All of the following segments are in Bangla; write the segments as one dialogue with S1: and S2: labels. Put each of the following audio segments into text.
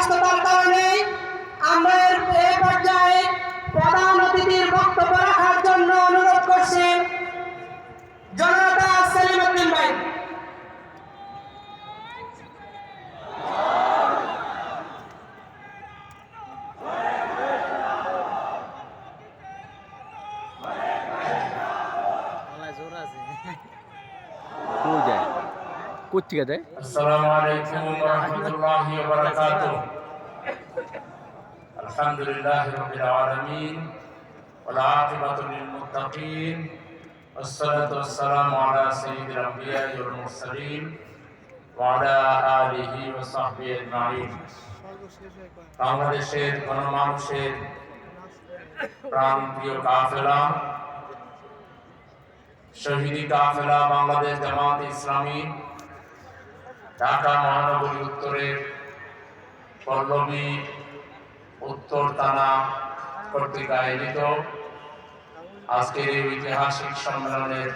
S1: ব্যস্ততার কারণে আমরা এই পর্যায়ে প্রধান অতিথির বক্তব্য রাখার জন্য অনুরোধ করছি জনতা সেলিম উদ্দিন ভাই।
S2: আসসালামু আলাইকুম ওয়া রাহমাতুল্লাহি ওয়া বারাকাতুহু। আলহামদুলিল্লাহি রাব্বিল আলামিন ওয়াল আকিবাতু লিল মুত্তাকিন ওয়াসসালাতু ওয়াসসালামু আলা সাইয়্যিদিল আমবিয়াই ওয়াল মুরসালিন ওয়া আলা আলিহি ওয়া সাহবিহি আজমাইন। বাংলাদেশের গণমানুষের প্রাণপ্রিয় কাফেলা, শহীদি কাফেলা বাংলাদেশ জামাত ইসলামী ঢাকা মহানগরী উত্তরের পল্লবী উত্তর থানা কর্তৃক আয়োজিত আজকের এই ঐতিহাসিক সম্মেলনের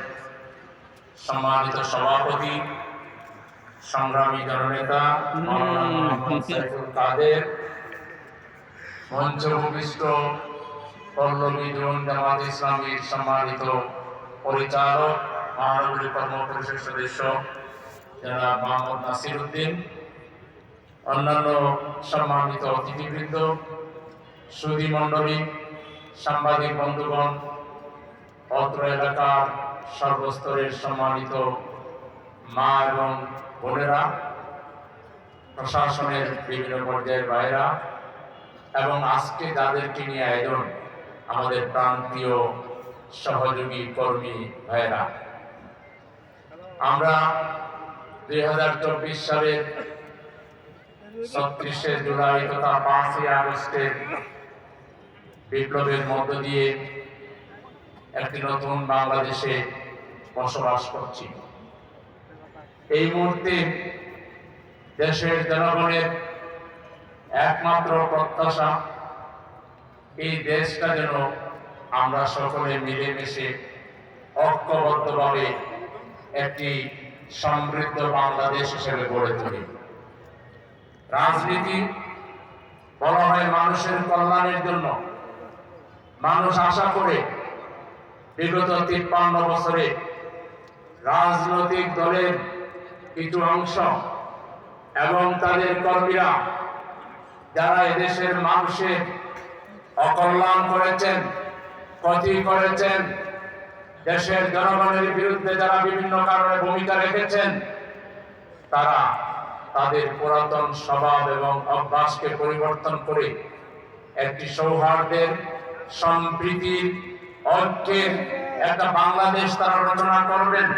S2: সম্মানিত সভাপতি, সংগ্রামী জননেতা মাওলানা মুহাম্মদ সাইফুল কাদের, মঞ্চ ভূমিষ্ঠ পল্লবী জোন জামাত ইসলামীর সম্মানিত পরিচালক, মহানগরী কর্ম পরিষদ সদস্য জনাব মোহাম্মদ নাসির উদ্দিন, অন্যান্য সম্মানিত অতিথিবৃন্দ, সুধী মণ্ডলী, সাংবাদিক বন্ধুগণ, অত্র এলাকার সর্বস্তরের সম্মানিত মা এবং বোনেরা, প্রশাসনের বিভিন্ন পর্যায়ের ভাইরা এবং আজকে যাদেরকে নিয়ে আয়োজন আমাদের প্রাণপ্রিয় সহযোগী কর্মী ভাইরা, আমরা 2024 সালের 36শে জুলাই তথা 5ই আগস্টের বিপ্লবের মধ্য দিয়ে একটি নতুন বাংলাদেশে বসবাস করছি। এই মুহূর্তে দেশের জনগণের একমাত্র প্রত্যাশা এই দেশটা যেন আমরা সকলে মিলেমিশে ঐক্যবদ্ধভাবে একটি সমৃদ্ধ বাংলাদেশ হিসেবে গড়ে তুলি। রাজনীতি বলা হয় মানুষের কল্যাণের জন্য। মানুষ আশা করে বিগত 53 বছরে রাজনৈতিক দলের কিছু অংশ এবং তাদের কর্মীরা যারা এদেশের মানুষের অকল্যাণ করেছেন, ক্ষতি করেছেন, দেশের জনগণের বিরুদ্ধে যারা বিভিন্ন কারণে ভূমিকা রেখেছেন, তারা তাদের পুরাতন স্বভাব এবং অভ্যাসকে পরিবর্তন করে একটি সৌহার্দ্যের, সম্প্রীতির, ঐক্যের একটা বাংলাদেশ তারা রচনা করবেন।